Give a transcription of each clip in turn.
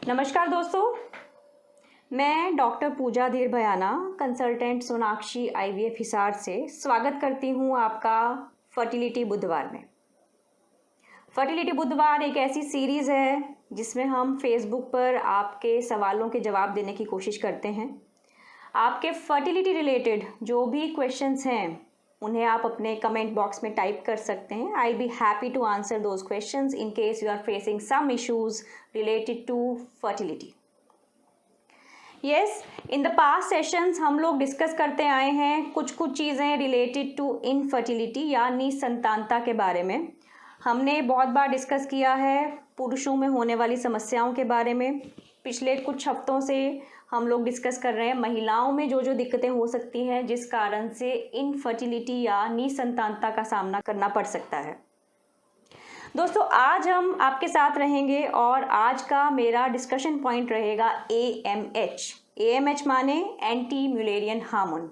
नमस्कार दोस्तों, मैं डॉक्टर पूजा धीर भयाना, कंसल्टेंट सोनाक्षी IVF हिसार से स्वागत करती हूँ आपका फर्टिलिटी बुधवार में। फर्टिलिटी बुधवार एक ऐसी सीरीज़ है जिसमें हम फेसबुक पर आपके सवालों के जवाब देने की कोशिश करते हैं। आपके फर्टिलिटी रिलेटेड जो भी क्वेश्चंस हैं उन्हें आप अपने कमेंट बॉक्स में टाइप कर सकते हैं। I will be happy to answer those questions in case you are facing some issues related to fertility. Yes, in the past sessions हम लोग डिस्कस करते आए हैं कुछ चीज़ें रिलेटेड टू इनफर्टिलिटी या निसंतानता के बारे में। हमने बहुत बार डिस्कस किया है पुरुषों में होने वाली समस्याओं के बारे में। पिछले कुछ हफ्तों से हम लोग डिस्कस कर रहे हैं महिलाओं में जो दिक्कतें हो सकती हैं जिस कारण से इनफर्टिलिटी या निसंतानता का सामना करना पड़ सकता है। दोस्तों, आज हम आपके साथ रहेंगे और आज का मेरा डिस्कशन पॉइंट रहेगा AMH। AMH माने एंटी म्यूलेरियन हार्मोन।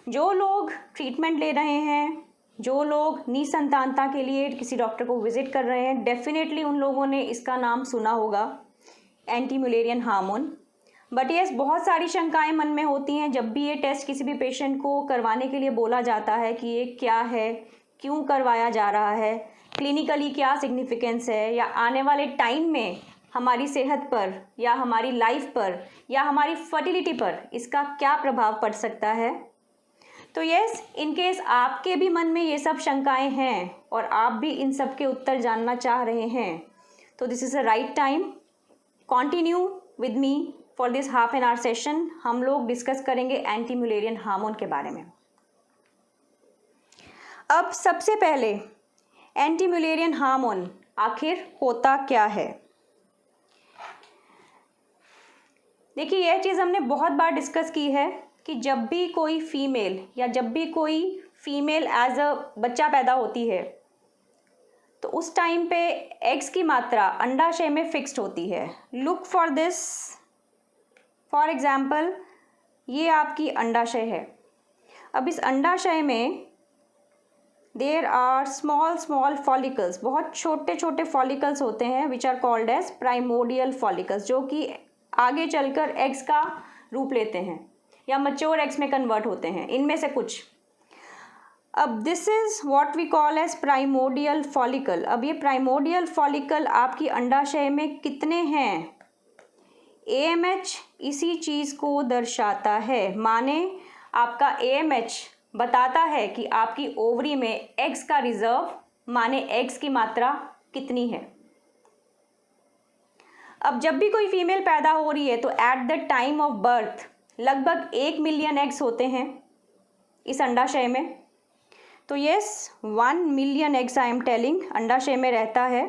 जो लोग ट्रीटमेंट ले रहे हैं, जो लोग निसंतानता के लिए किसी डॉक्टर को विजिट कर रहे हैं, डेफिनेटली उन लोगों ने इसका नाम सुना होगा, anti Mullerian hormone. But yes, बहुत सारी शंकाएं मन में होती हैं जब भी ये टेस्ट किसी भी पेशेंट को करवाने के लिए बोला जाता है कि ये क्या है, क्यों करवाया जा रहा है, क्लिनिकली क्या सिग्निफिकेंस है, या आने वाले टाइम में हमारी सेहत पर या हमारी लाइफ पर या हमारी फर्टिलिटी पर इसका क्या प्रभाव पड़ सकता है। तो यस, इन केस आपके भी मन में ये सब शंकाएं हैं और आप भी इन सब के उत्तर जानना चाह रहे हैं, तो this is a right time. Continue with me for this half an hour session. हम लोग डिस्कस करेंगे एंटी म्यूलेरियन हार्मोन के बारे में। अब सबसे पहले एंटी म्यूलेरियन हार्मोन आखिर होता क्या है। देखिए, यह चीज़ हमने बहुत बार डिस्कस की है कि जब भी कोई फीमेल या जब भी कोई फीमेल एज अ बच्चा पैदा होती है तो उस टाइम पे एग्स की मात्रा अंडाशय में फिक्स्ड होती है। Look for this. For example, ये आपकी अंडाशय है। अब इस अंडाशय में देयर आर स्मॉल फॉलिकल्स, बहुत छोटे छोटे फॉलिकल्स होते हैं which are called as primordial follicles, जो कि आगे चलकर एग्स का रूप लेते हैं या मैच्योर एग्स में कन्वर्ट होते हैं। इनमें से कुछ, अब this is what we call as primordial follicle. अब ये प्राइमोडियल फॉलिकल आपकी अंडाशय में कितने हैं, AMH इसी चीज़ को दर्शाता है। माने आपका AMH बताता है कि आपकी ओवरी में एग्स का रिजर्व माने एग्स की मात्रा कितनी है। अब जब भी कोई फीमेल पैदा हो रही है तो at the time of birth लगभग 1 मिलियन एग्स होते हैं इस अंडाशय में। तो yes, 1 million eggs I am telling अंडाशय में रहता है।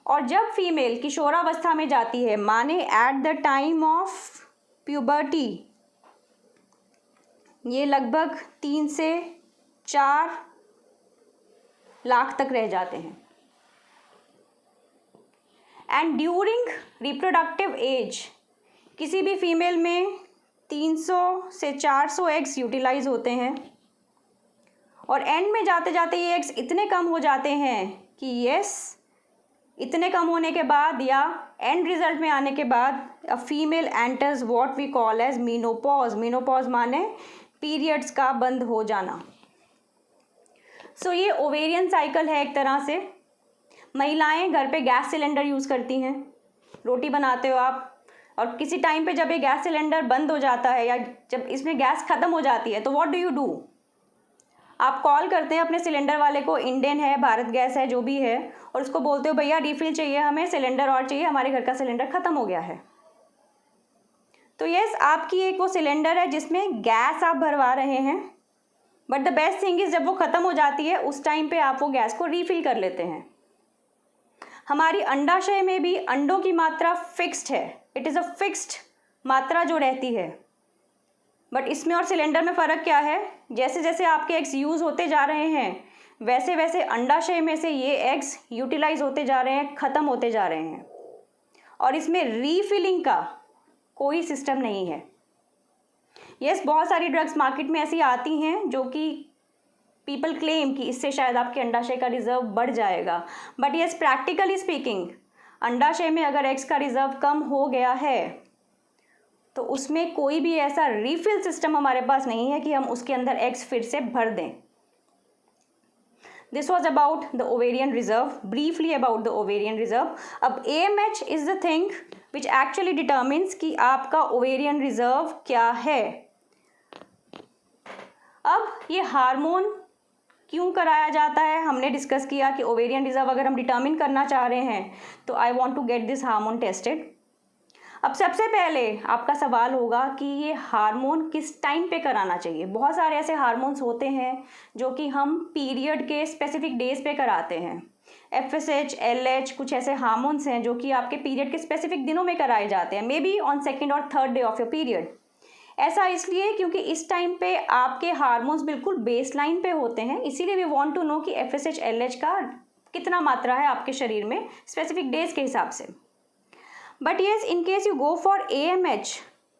और जब फीमेल किशोरावस्था में जाती है, माने at the time of puberty, ये लगभग 3 से 4 लाख तक रह जाते हैं। एंड ड्यूरिंग रिप्रोडक्टिव एज किसी भी फीमेल में 300 से 400 एग्स यूटिलाइज होते हैं और एंड में जाते जाते ये एग्स इतने कम हो जाते हैं कि यस, इतने कम होने के बाद या एंड रिजल्ट में आने के बाद a female enters what we call as menopause. Menopause माने पीरियड्स का बंद हो जाना। सो ये ओवेरियन साइकिल है एक तरह से। महिलाएं घर पे गैस सिलेंडर यूज़ करती हैं, रोटी बनाते हो आप, और किसी टाइम पे जब ये गैस सिलेंडर बंद हो जाता है या जब इसमें गैस ख़त्म हो जाती है तो व्हाट डू? आप कॉल करते हैं अपने सिलेंडर वाले को, इंडेन है, भारत गैस है, जो भी है, और उसको बोलते हो भैया रिफिल चाहिए, हमें सिलेंडर और चाहिए, हमारे घर का सिलेंडर ख़त्म हो गया है। तो यस, आपकी एक वो सिलेंडर है जिसमें गैस आप भरवा रहे हैं, but the best thing is जब वो ख़त्म हो जाती है उस टाइम पे आप वो गैस को रीफिल कर लेते हैं। हमारी अंडाशय में भी अंडों की मात्रा फिक्स्ड है। इट इज़ अ फिक्स्ड मात्रा जो रहती है। बट इसमें और सिलेंडर में फ़र्क क्या है, जैसे जैसे आपके एग्स यूज़ होते जा रहे हैं वैसे वैसे अंडाशय में से ये एग्स यूटिलाइज होते जा रहे हैं, ख़त्म होते जा रहे हैं, और इसमें रीफिलिंग का कोई सिस्टम नहीं है। यस, बहुत सारी ड्रग्स मार्केट में ऐसी आती हैं जो कि पीपल क्लेम कि इससे शायद आपके अंडाशय का रिजर्व बढ़ जाएगा, बट यस, प्रैक्टिकली स्पीकिंग अंडाशय में अगर एग्स का रिजर्व कम हो गया है तो उसमें कोई भी ऐसा रीफिल सिस्टम हमारे पास नहीं है कि हम उसके अंदर एग्स फिर से भर दें। This was about the ovarian reserve, briefly about the ovarian reserve. अब AMH is the thing which actually determines कि आपका ओवेरियन रिजर्व क्या है। अब ये हार्मोन क्यों कराया जाता है, हमने डिस्कस किया कि ओवेरियन रिजर्व अगर हम डिटर्मिन करना चाह रहे हैं तो I want to get this hormone tested. अब सबसे पहले आपका सवाल होगा कि ये हार्मोन किस टाइम पे कराना चाहिए। बहुत सारे ऐसे हार्मोन्स होते हैं जो कि हम पीरियड के स्पेसिफिक डेज पे कराते हैं। FSH, LH कुछ ऐसे हार्मोन्स हैं जो कि आपके पीरियड के स्पेसिफिक दिनों में कराए जाते हैं, मे बी ऑन सेकेंड और third day of your period. ऐसा इसलिए क्योंकि इस टाइम पे आपके हार्मोन्स बिल्कुल बेस लाइन पे होते हैं, इसीलिए वी वांट टू नो कि FSH, LH का कितना मात्रा है आपके शरीर में स्पेसिफिक डेज के हिसाब से। But yes, in case you go for AMH,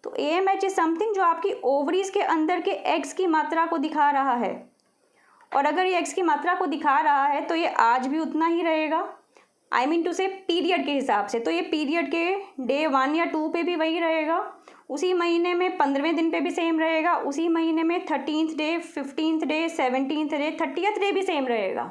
तो AMH इज समथिंग जो आपकी ओवरीज के अंदर के एग्स की मात्रा को दिखा रहा है। और अगर ये एग्स की मात्रा को दिखा रहा है तो ये आज भी उतना ही रहेगा, आई मीन टू से पीरियड के हिसाब से। तो ये पीरियड के डे 1 या 2 पे भी वही रहेगा, उसी महीने में 15वें दिन पे भी सेम रहेगा, उसी महीने में 13th day, 15th day, 17th day, 30th day भी सेम रहेगा।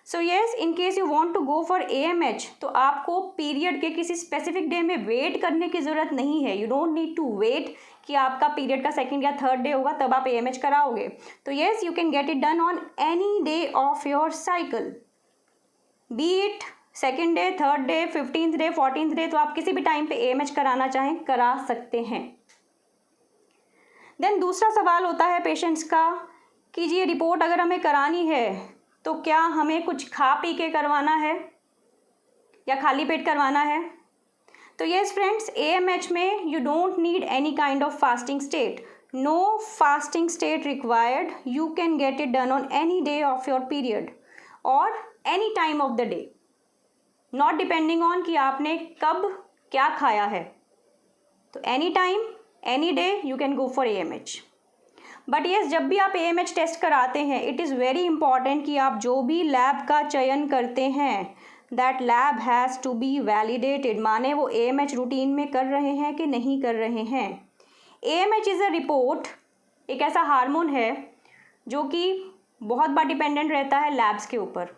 So yes, in case you want to go for AMH तो आपको पीरियड के किसी स्पेसिफिक डे में वेट करने की ज़रूरत नहीं है। You don't need to wait कि आपका पीरियड का सेकंड या थर्ड डे होगा तब आप AMH कराओगे। तो yes, you can get it done on any day of your cycle, B it second day, third day, 15th day, 14th day. तो आप किसी भी टाइम पे AMH कराना चाहें करा सकते हैं। देन दूसरा सवाल होता है पेशेंट्स का कि जी ये रिपोर्ट अगर हमें करानी है तो क्या हमें कुछ खा पी के करवाना है या खाली पेट करवाना है। तो येस फ्रेंड्स, AMH में you don't need any kind of fasting state, no fasting state required. You can get it done on any day of your period और any time of the day, not depending on कि आपने कब क्या खाया है। तो any time, any day you can go for AMH। But yes, जब भी आप AMH टेस्ट कराते हैं इट इज़ वेरी इंपॉर्टेंट कि आप जो भी लैब का चयन करते हैं that lab has to be validated, माने वो AMH रूटीन में कर रहे हैं कि नहीं कर रहे हैं। AMH इज़ अ रिपोर्ट, एक ऐसा हार्मोन है जो कि बहुत बार डिपेंडेंट रहता है लैब्स के ऊपर।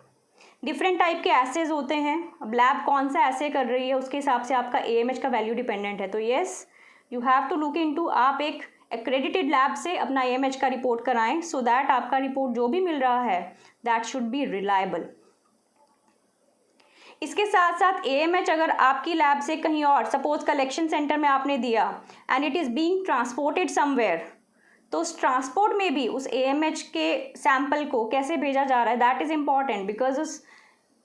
डिफरेंट टाइप के एसेज होते हैं, अब लैब कौन सा एसे कर रही है उसके हिसाब से आपका AMH का वैल्यू डिपेंडेंट है। तो yes, you have to look into, आप एक एक्रेडिटेड लैब से अपना AMH का रिपोर्ट कराएं सो दैट आपका रिपोर्ट जो भी मिल रहा है दैट शुड बी रिलायबल। इसके साथ साथ AMH अगर आपकी लैब से कहीं और, सपोज कलेक्शन सेंटर में आपने दिया and it is being transported somewhere, तो उस ट्रांसपोर्ट में भी उस AMH के सैंपल को कैसे भेजा जा रहा है दैट इज़ इम्पॉर्टेंट, बिकॉज उस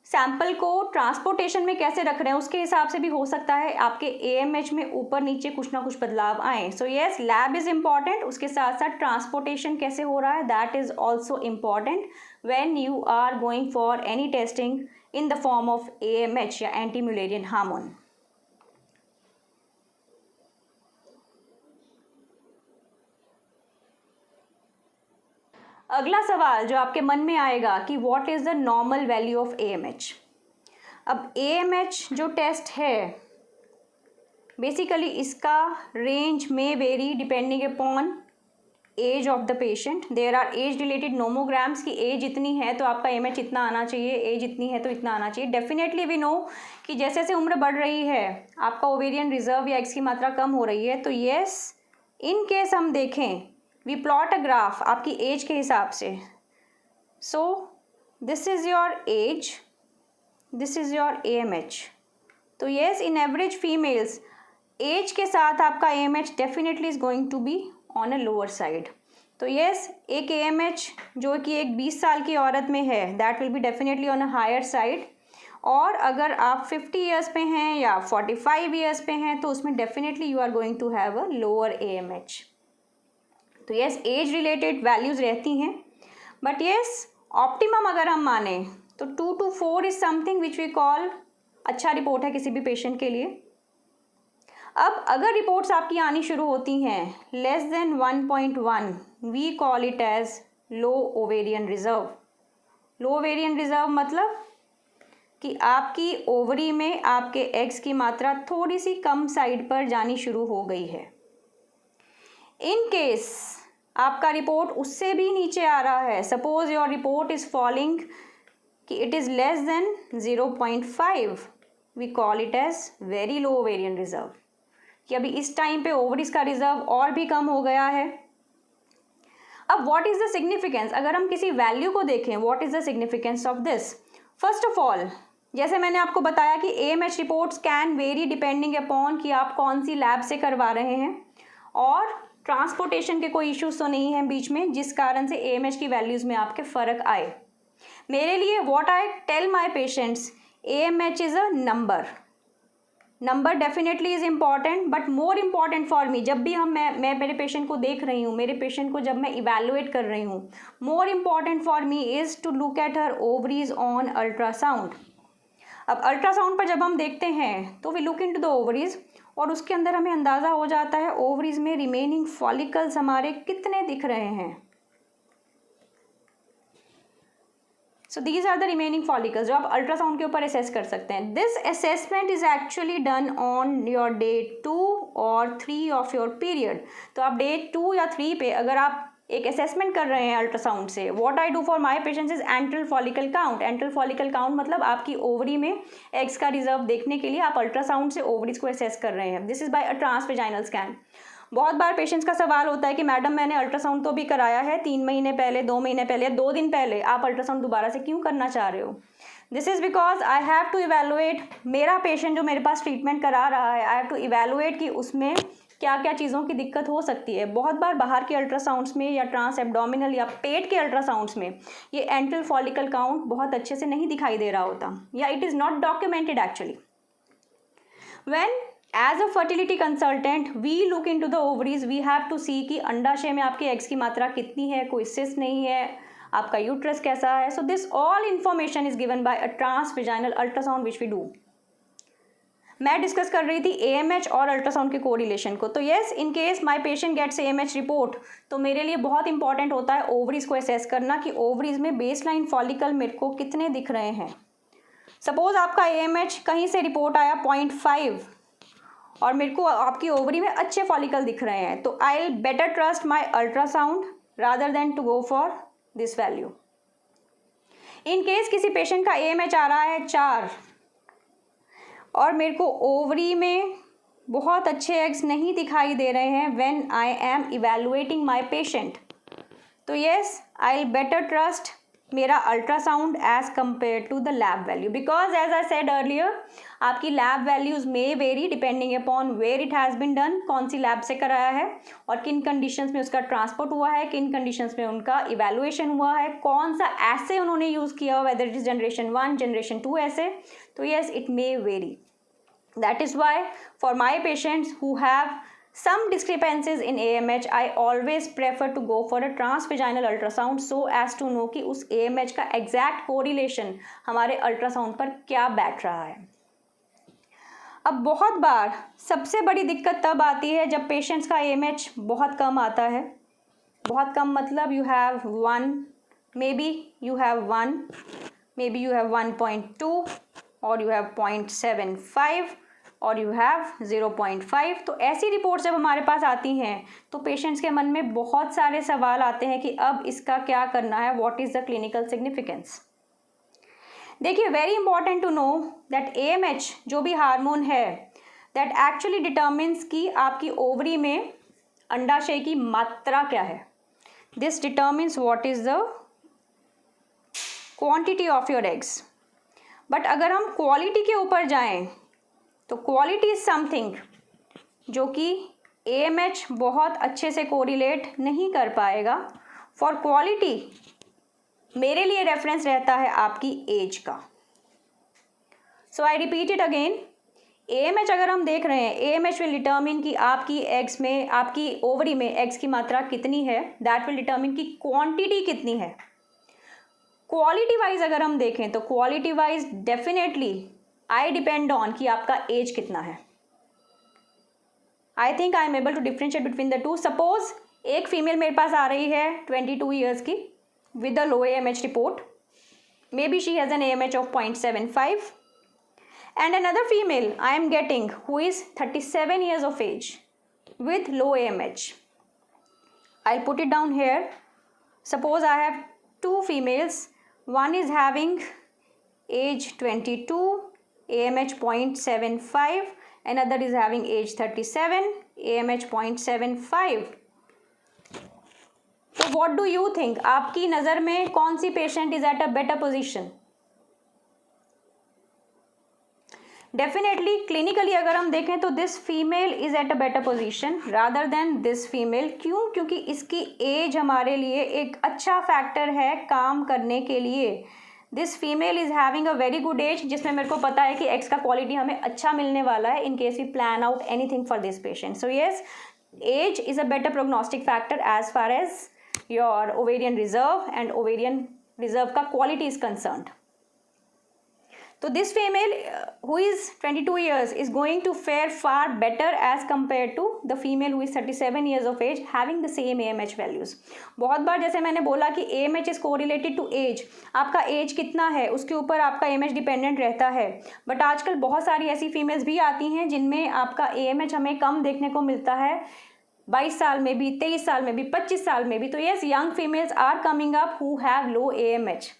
सैंपल को ट्रांसपोर्टेशन में कैसे रख रहे हैं उसके हिसाब से भी हो सकता है आपके AMH में ऊपर नीचे कुछ ना कुछ बदलाव आए। So yes, lab is important, उसके साथ साथ ट्रांसपोर्टेशन कैसे हो रहा है that is also important when you are going for any testing in the form of AMH या एंटी म्यूलेरियन हार्मोन। अगला सवाल जो आपके मन में आएगा कि what is the normal value of AMH। अब AMH जो टेस्ट है बेसिकली इसका रेंज में very depending upon age of the patient. There are age related नोमोग्राम्स की एज इतनी है तो आपका AMH इतना आना चाहिए, एज इतनी है तो इतना आना चाहिए। डेफिनेटली वी नो कि जैसे जैसे उम्र बढ़ रही है आपका ओवेरियन रिजर्व या एग्स की मात्रा कम हो रही है। तो येस, इन केस हम देखें वी प्लॉट अ ग्राफ आपकी एज के हिसाब से। So this is your age, this is your AMH। तो yes, in average females age के साथ आपका AMH definitely is going to be on a lower side. तो येस, एक AMH जो कि एक 20 साल की औरत में है that will be definitely on a higher side, और अगर आप 50 ईयर्स पे हैं या 45 ईयर्स पे हैं तो उसमें definitely you are going to have a lower AMH। तो येस, एज रिलेटेड वैल्यूज़ रहती हैं, बट येस ऑप्टिमम अगर हम माने तो 2 to 4 is something which we call अच्छा रिपोर्ट है किसी भी पेशेंट के लिए। अब अगर रिपोर्ट्स आपकी आनी शुरू होती हैं less than 1.1 we call it as low ovarian reserve. Low ovarian reserve मतलब कि आपकी ओवरी में आपके एग्स की मात्रा थोड़ी सी कम साइड पर जानी शुरू हो गई है। इन केस आपका रिपोर्ट उससे भी नीचे आ रहा है, suppose your report is falling कि it is less than 0.5, we call it as very low ovarian reserve, कि अभी इस टाइम पे ओवरीज का रिजर्व और भी कम हो गया है। अब व्हाट इज़ द सिग्निफिकेंस, अगर हम किसी वैल्यू को देखें, what is the significance of this. First of all, जैसे मैंने आपको बताया कि AMH reports can very depending upon कि आप कौन सी लैब से करवा रहे हैं, और ट्रांसपोर्टेशन के कोई इश्यूज तो नहीं हैं बीच में जिस कारण से AMH की वैल्यूज़ में आपके फ़र्क आए। मेरे लिए what I tell my patients, AMH is a number definitely is important, but more important for me, जब भी मैं मेरे पेशेंट को देख रही हूँ, मेरे पेशेंट को जब मैं इवेलुएट कर रही हूँ, more important for me is to look at her ovaries on ultrasound. अब अल्ट्रासाउंड पर जब हम देखते हैं तो we look into the ovaries, और उसके अंदर हमें अंदाज़ा हो जाता है ओवरीज में रिमेनिंग फॉलिकल्स हमारे कितने दिख रहे हैं। So these are the remaining follicles जो आप अल्ट्रासाउंड के ऊपर असेस कर सकते हैं। This assessment is actually done on your day 2 और 3 ऑफ योर पीरियड। तो आप डे 2 या 3 पे अगर आप एक असेसमेंट कर रहे हैं अल्ट्रासाउंड से, what I do for my patients is enteral follicle count. Enteral follicle count मतलब आपकी ओवरी में एग्स का रिजर्व देखने के लिए आप अल्ट्रासाउंड से ओवरीज को असेस कर रहे हैं। This is by a transvaginal scan. बहुत बार पेशेंट्स का सवाल होता है कि मैडम मैंने अल्ट्रासाउंड तो भी कराया है 3 महीने पहले, 2 महीने पहले, 2 दिन पहले, आप अल्ट्रासाउंड दोबारा से क्यों करना चाह रहे हो। This is because I have to evaluate, मेरा पेशेंट जो मेरे पास ट्रीटमेंट करा रहा है, आई हैव टू इवेलुएट कि उसमें क्या क्या चीज़ों की दिक्कत हो सकती है। बहुत बार बाहर के अल्ट्रासाउंड्स में या ट्रांस एब्डोमिनल या पेट के अल्ट्रासाउंड्स में ये एंट्रल फॉलिकल काउंट बहुत अच्छे से नहीं दिखाई दे रहा होता, या it is not documented actually. When as a fertility consultant we look in to the ovaries, we have to see कि अंडाशय में आपके एग्स की मात्रा कितनी है, कोई सिस्ट नहीं है, आपका यूट्रस कैसा है। So this all information is given by a transvaginal ultrasound which we do. मैं डिस्कस कर रही थी AMH और अल्ट्रासाउंड के कोरिलेशन को। तो yes, in case my patient gets AMH report, तो मेरे लिए बहुत इंपॉर्टेंट होता है ओवरीज को असेस करना कि ओवरीज में बेसलाइन फॉलिकल मेरे को कितने दिख रहे हैं। सपोज आपका AMH कहीं से रिपोर्ट आया 0.5 और मेरे को आपकी ओवरी में अच्छे फॉलिकल दिख रहे हैं, तो I will better trust my ultrasound rather than to go for this value. In case किसी पेशेंट का AMH आ रहा है 4 और मेरे को ओवरी में बहुत अच्छे एग्स नहीं दिखाई दे रहे हैं when I am evaluating my patient, तो yes I will better trust मेरा ultrasound as compare to the lab value, because as I said earlier आपकी lab values may vary depending upon where it has been done, कौन सी lab से कराया है और किन कंडीशंस में उसका ट्रांसपोर्ट हुआ है, किन कंडीशंस में उनका इवैल्यूएशन हुआ है, कौन सा एसे उन्होंने यूज़ किया, whether it is generation 1 generation 2 ऐसे। तो yes, it may very. That is why for my patients who have some discrepancies in AMH, I always prefer to go for a transvaginal ultrasound so as to know कि उस AMH का exact correlation हमारे ultrasound पर क्या बैठ रहा है। अब बहुत बार सबसे बड़ी दिक्कत तब आती है जब पेशेंट्स का AMH बहुत कम आता है। बहुत कम मतलब you have 1, maybe you have 1, maybe you have 1.2 और you have 0.75 और यू हैव 0.5। तो ऐसी रिपोर्ट जब हमारे पास आती हैं तो पेशेंट्स के मन में बहुत सारे सवाल आते हैं कि अब इसका क्या करना है, what is the clinical significance. देखिए, very important to know that AMH जो भी हार्मोन है दैट एक्चुअली डिटर्मिन्स कि आपकी ओवरी में अंडाशय की मात्रा क्या है। This determines what is the quantity of your eggs. But अगर हम क्वालिटी के ऊपर जाएं तो क्वालिटी इज समथिंग जो कि AMH बहुत अच्छे से कोरिलेट नहीं कर पाएगा। फॉर क्वालिटी मेरे लिए रेफरेंस रहता है आपकी एज का। So I repeat it again, AMH अगर हम देख रहे हैं, AMH विल डिटर्मिन कि आपकी एग्स में, आपकी ओवरी में एग्स की मात्रा कितनी है, दैट विल डिटर्मिन कि क्वांटिटी कितनी है। क्वालिटी वाइज अगर हम देखें तो quality wise definitely I depend on कि आपका एज कितना है। I think I am able to differentiate between the two. Suppose एक फीमेल मेरे पास आ रही है 22 ईयर्स की with a low AMH report, may be she has an AMH of 0.75 and another female I am getting who is 37 years of age with low AMH. I'll put it down here. Suppose I have two females, one is having age 22, AMH 0.75, another is having age 37, AMH 0.75. So what do you think? आपकी नज़र में कौन सी patient is at a better position? Definitely clinically अगर हम देखें तो this female is at a better position rather than this female. क्यों? क्योंकि इसकी एज हमारे लिए एक अच्छा फैक्टर है काम करने के लिए. This female is having a very good age, जिसमें मेरे को पता है कि एक्स का क्वालिटी हमें अच्छा मिलने वाला है in case we plan out anything for this patient. So yes, age is a better prognostic factor as far as your ovarian reserve and ovarian reserve का quality is concerned. So this female who is 22 years is going to fare far better as compared to the female who is 37 years of age having the same AMH values. बहुत बार जैसे मैंने बोला कि AMH is correlated to age. आपका age कितना है उसके ऊपर आपका AMH डिपेंडेंट रहता है. बट आजकल बहुत सारी ऐसी फीमेल्स भी आती हैं जिनमें आपका AMH हमें कम देखने को मिलता है, 22 साल में भी, 23 साल में भी, 25 साल में भी. तो yes, young females are coming up who have low AMH.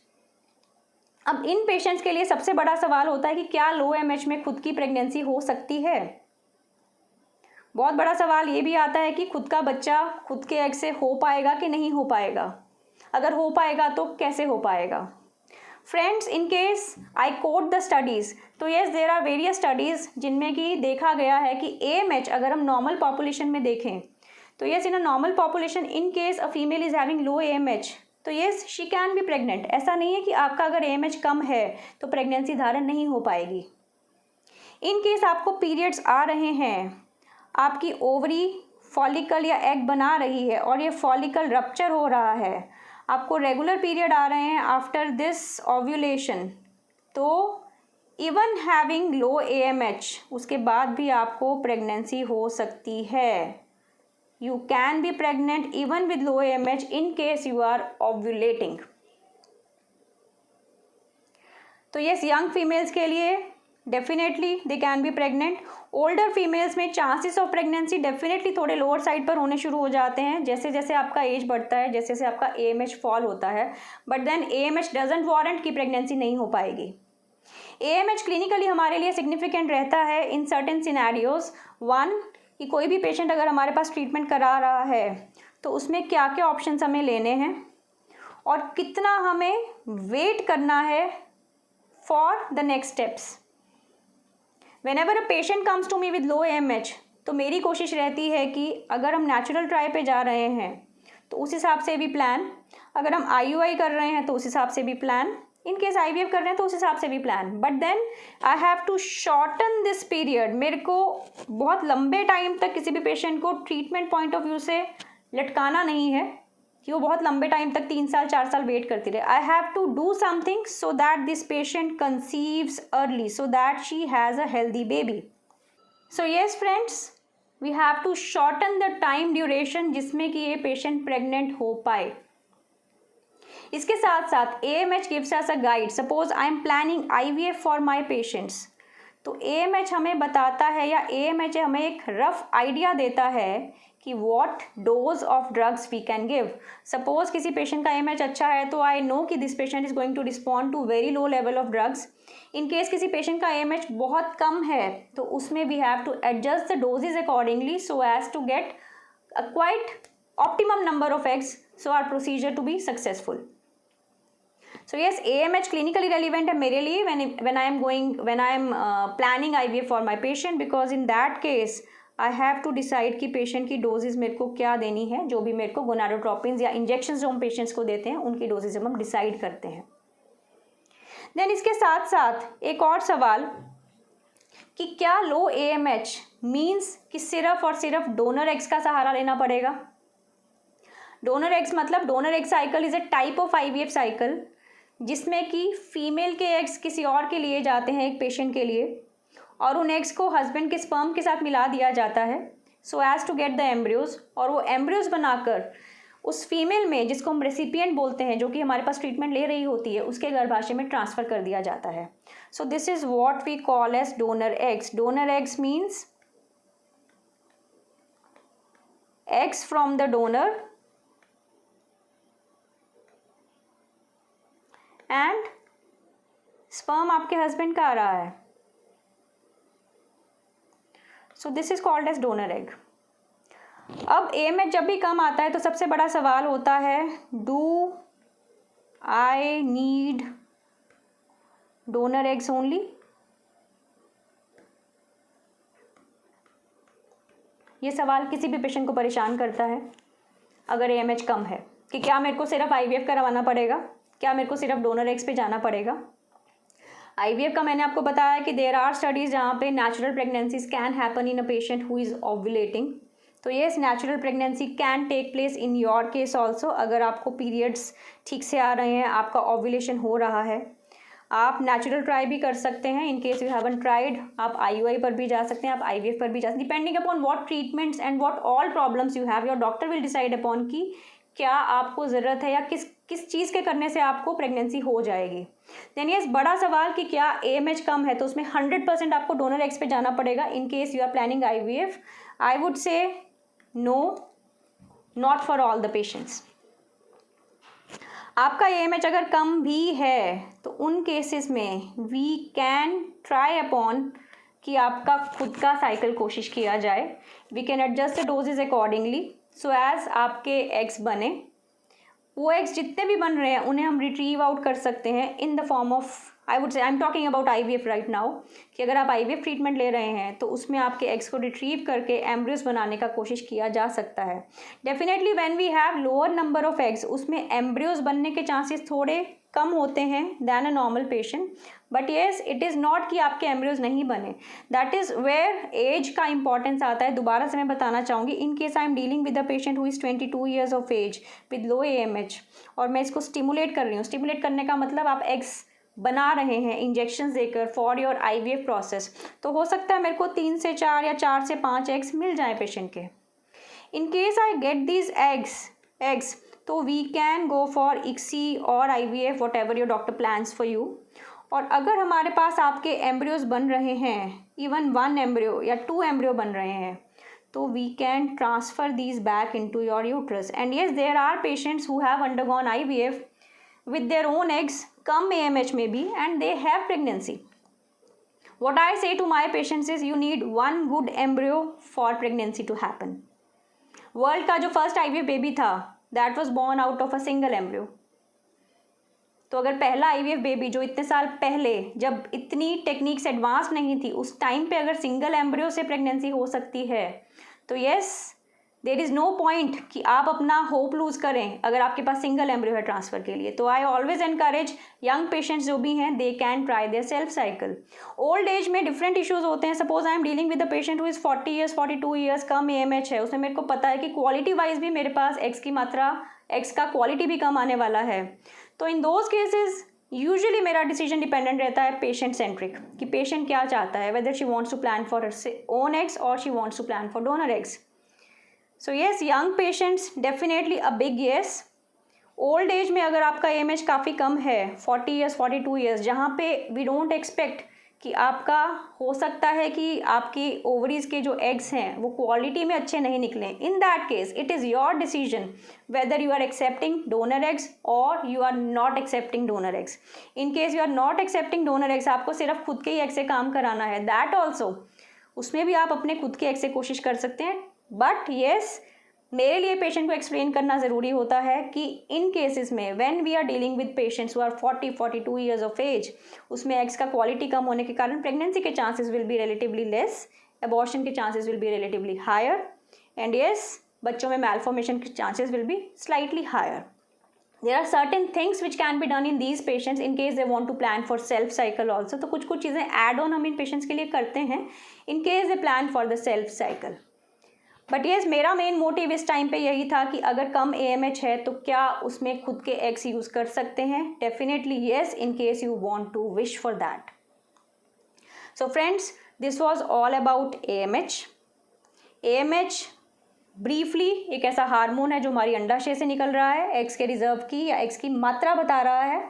अब इन पेशेंट्स के लिए सबसे बड़ा सवाल होता है कि क्या लो AMH में खुद की प्रेगनेंसी हो सकती है. बहुत बड़ा सवाल ये भी आता है कि खुद का बच्चा खुद के एग से हो पाएगा कि नहीं हो पाएगा. अगर हो पाएगा तो कैसे हो पाएगा. Friends, in case I quote the studies, तो yes there are various studies जिनमें कि देखा गया है कि AMH अगर हम नॉर्मल पॉपुलेशन में देखें तो yes, in a normal population in case a female is having low AMH तो yes she can be pregnant. ऐसा नहीं है कि आपका अगर AMH कम है तो प्रेगनेंसी धारण नहीं हो पाएगी. इन केस आपको पीरियड्स आ रहे हैं, आपकी ओवरी फॉलिकल या एग बना रही है और ये फॉलिकल रप्चर हो रहा है, आपको रेगुलर पीरियड आ रहे हैं आफ्टर दिस ओव्यूलेशन, तो इवन हैविंग लो AMH उसके बाद भी आपको प्रेगनेंसी हो सकती है. You can be pregnant even with low AMH in case you are ovulating. तो yes, young females के लिए definitely they can be pregnant. Older females में chances of pregnancy definitely थोड़े lower side पर होने शुरू हो जाते हैं जैसे जैसे आपका एज बढ़ता है, जैसे जैसे आपका AMH फॉल होता है. But then AMH doesn't warrant कि प्रेगनेंसी नहीं हो पाएगी. AMH क्लिनिकली हमारे लिए सिग्निफिकेंट रहता है इन सर्टेन सिनेरियोज. वन, कि कोई भी पेशेंट अगर हमारे पास ट्रीटमेंट करा रहा है तो उसमें क्या क्या ऑप्शंस हमें लेने हैं और कितना हमें वेट करना है for the next steps. Whenever a patient comes to me with low AMH तो मेरी कोशिश रहती है कि अगर हम नेचुरल ट्राई पे जा रहे हैं तो उस हिसाब से भी प्लान, अगर हम IUI कर रहे हैं तो उस हिसाब से भी प्लान, इन केस IVF कर रहे हैं तो उस हिसाब से भी plan. But then I have to shorten this period. मेरे को बहुत लंबे टाइम तक किसी भी पेशेंट को ट्रीटमेंट पॉइंट ऑफ व्यू से लटकाना नहीं है कि वो बहुत लंबे टाइम तक 3 साल 4 साल वेट करती रहे. I have to do something so that this patient conceives early so that she has a healthy baby. So yes friends, we have to shorten the time duration जिसमें कि ये पेशेंट प्रेग्नेंट हो पाए. इसके साथ साथ AMH gives us a guide. Suppose I am planning IVF for my patients. तो AMH हमें बताता है या AMH हमें एक रफ आइडिया देता है कि what dose of drugs we can give. Suppose किसी पेशेंट का AMH अच्छा है तो I know कि this patient is going to respond to very low level of drugs. In case किसी पेशेंट का AMH बहुत कम है तो उसमें we have to adjust the doses accordingly so as to get a quite optimum number of eggs so our procedure to be successful. So yes, AMH clinically relevant है मेरे लिए when I am planning IVF for my patient, because in that case I have to decide कि patient की doses मेरे को क्या देनी है. जो भी मेरे को gonadotropins या injections जो हम patients को देते हैं उनकी doses हम decide करते हैं. Then इसके साथ साथ एक और सवाल कि क्या low AMH means कि सिर्फ और सिर्फ donor eggs का सहारा लेना पड़ेगा. डोनर एग्स मतलब donor egg cycle is a type of IVF cycle जिसमें कि फीमेल के एग्स किसी और के लिए जाते हैं एक पेशेंट के लिए और उन एग्स को हस्बैंड के स्पर्म के साथ मिला दिया जाता है so as to get the embryos, और वो एम्ब्रियोज बनाकर उस फीमेल में जिसको हम रेसिपिएंट बोलते हैं, जो कि हमारे पास ट्रीटमेंट ले रही होती है, उसके गर्भाशय में ट्रांसफ़र कर दिया जाता है. So this is what we call as donor eggs. Donor eggs means eggs from the donor and sperm आपके हस्बैंड का आ रहा है. So this is called as donor egg. अब AMH जब भी कम आता है तो सबसे बड़ा सवाल होता है, do I need donor eggs only? ये सवाल किसी भी पेशेंट को परेशान करता है अगर AMH कम है, कि क्या मेरे को सिर्फ IVF करवाना पड़ेगा, क्या मेरे को सिर्फ डोनर एग्स पे जाना पड़ेगा. IVF का मैंने आपको बताया कि देयर आर स्टडीज़ जहाँ पे natural pregnancies can happen in a patient who is ovulating. तो yes, natural pregnancy can take place in your case also. अगर आपको पीरियड्स ठीक से आ रहे हैं, आपका ओव्यूलेशन हो रहा है, आप नेचुरल ट्राई भी कर सकते हैं. इन केस यू हैवन ट्राइड, आप IUI पर भी जा सकते हैं, आप IVF पर भी जा सकते हैं. Depending upon what treatments and what all problems you have, your doctor will decide upon कि क्या आपको ज़रूरत है या किस चीज़ के करने से आपको प्रेगनेंसी हो जाएगी. देन यस, बड़ा सवाल कि क्या AMH कम है तो उसमें 100% आपको डोनर एग्स पे जाना पड़ेगा in case you are planning IVF. I would say no, not for all the patients. आपका AMH अगर कम भी है तो उन केसेस में वी कैन ट्राई अपॉन कि आपका खुद का साइकिल कोशिश किया जाए. We can adjust the dosages accordingly so as आपके एग्स बने. वो एग्स जितने भी बन रहे हैं उन्हें हम रिट्रीव आउट कर सकते हैं इन the form of, I would से, I am talking about IVF right now, कि अगर आप IVF ट्रीटमेंट ले रहे हैं तो उसमें आपके एग्स को रिट्रीव करके एम्ब्रियोज बनाने का कोशिश किया जा सकता है. Definitely when we have lower number of eggs, उसमें एम्ब्रियोज बनने के चांसेस थोड़े कम होते हैं than a normal patient. But yes, it is not कि आपके एम्ब्रियोज नहीं बने. दैट इज़ वेयर एज का इंपॉर्टेंस आता है. दोबारा से मैं बताना चाहूँगी, in case I am dealing with a patient who is 22 years of age with low AMH और मैं इसको स्टिमुलेट कर रही हूँ. स्टिमुलेट करने का मतलब आप एग्स बना रहे हैं इंजेक्शन देकर फॉर योर IVF प्रोसेस. तो हो सकता है मेरे को 3 से 4 या 4 से 5 एग्स मिल जाए पेशेंट के. In case I get these eggs तो we can go for ICSI और IVF, whatever your doctor plans for you. और अगर हमारे पास आपके एम्ब्रियोज बन रहे हैं, इवन 1 एम्ब्रियो या 2 एम्ब्रियो बन रहे हैं, तो we can transfer these back into your uterus. And yes, there are patients who have undergone IVF with their own eggs, come AMH maybe, and they have pregnancy. What I say to my patients is you need one good embryo for pregnancy to happen. World का जो first IVF baby था, that was born out of a single embryo. तो अगर पहला IVF baby जो इतने साल पहले, जब इतनी टेक्निक्स एडवांस नहीं थी, उस टाइम पे अगर सिंगल एम्ब्रियो से प्रेगनेंसी हो सकती है, तो yes, there is no point कि आप अपना होप लूज़ करें अगर आपके पास सिंगल एम्ब्रियो है ट्रांसफ़र के लिए. तो I always encourage young patients जो भी हैं, they can try their self cycle. Old age में डिफरेंट इश्यूज होते हैं. Suppose I am dealing with a patient who is 40 years 42 years, कम AMH है, उसमें मेरे को पता है कि क्वालिटी वाइज भी मेरे पास एग्स की मात्रा, एग्स का क्वालिटी भी कम आने वाला है. तो इन दोज केसेज यूजुअली मेरा डिसीजन डिपेंडेंट रहता है पेशेंट सेंट्रिक, कि पेशेंट क्या चाहता है, whether she wants to plan for own eggs और she wants to plan for donor eggs. So yes, young patients definitely a big yes. Old age में अगर आपका AMH काफ़ी कम है, 40 ईयर्स 42 ईयर्स, जहाँ पे वी डोंट एक्सपेक्ट कि आपका, हो सकता है कि आपकी ओवरीज के जो एग्स हैं वो क्वालिटी में अच्छे नहीं निकलें. In that case it is your decision whether you are accepting donor eggs और you are not accepting donor eggs. In case you are not accepting donor eggs, आपको सिर्फ खुद के ही एग से काम कराना है, दैट ऑल्सो, उसमें भी आप अपने खुद के एग से कोशिश कर सकते हैं. बट येस, मेरे लिए पेशेंट को एक्सप्लेन करना ज़रूरी होता है कि इन केसेस में when we are dealing with patients who are 40-42 years of age, उसमें एग्स का क्वालिटी कम होने के कारण प्रेगनेंसी के chances will be relatively less, abortion के chances will be relatively higher, and yes, बच्चों में मैलफॉर्मेशन के chances will be slightly higher. There are certain things which can be done in these patients in case they want to plan for self cycle also. तो कुछ चीज़ें add on हम इन patients के लिए करते हैं in case they plan for the self cycle. But yes, मेरा main motive इस टाइम पे यही था कि अगर कम AMH है तो क्या उसमें खुद के एग्स यूज़ कर सकते हैं. Definitely yes, in case you want to wish for that. So friends, this was all about AMH. AMH briefly एक ऐसा हार्मोन है जो हमारी अंडाशय से निकल रहा है, एग्स के रिजर्व की या एग्स की मात्रा बता रहा है.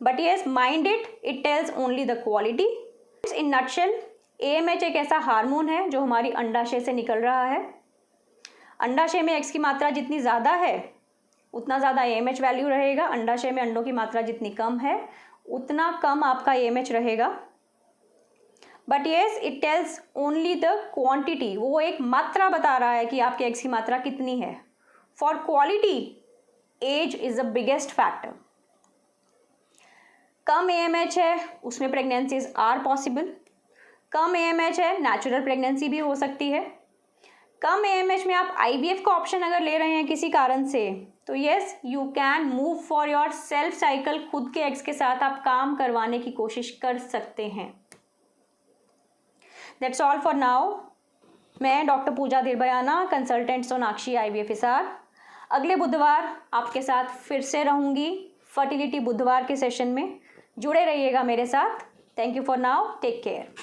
But yes, mind it tells only the quality. In nutshell AMH एक ऐसा हार्मोन है जो हमारी अंडाशय से निकल रहा है. अंडाशय में एक्स की मात्रा जितनी ज़्यादा है उतना ज़्यादा AMH वैल्यू रहेगा. अंडाशय में अंडों की मात्रा जितनी कम है उतना कम आपका AMH रहेगा. But yes, it tells only the quantity. वो एक मात्रा बता रहा है कि आपके एक्स की मात्रा कितनी है. For quality age is the biggest factor. कम AMH है उसमें प्रेगनेंसीज आर पॉसिबल. कम AMH है नेचुरल प्रेगनेंसी भी हो सकती है. कम AMH में आप IVF का ऑप्शन अगर ले रहे हैं किसी कारण से तो yes, you can move for your self cycle. खुद के एग्स के साथ आप काम करवाने की कोशिश कर सकते हैं. That's all for now. मैं डॉक्टर पूजा दिरबयाना, कंसल्टेंट सोनाक्षी IVF हिसार. अगले बुधवार आपके साथ फिर से रहूंगी फर्टिलिटी बुधवार के सेशन में. जुड़े रहिएगा मेरे साथ. Thank you for now. Take care.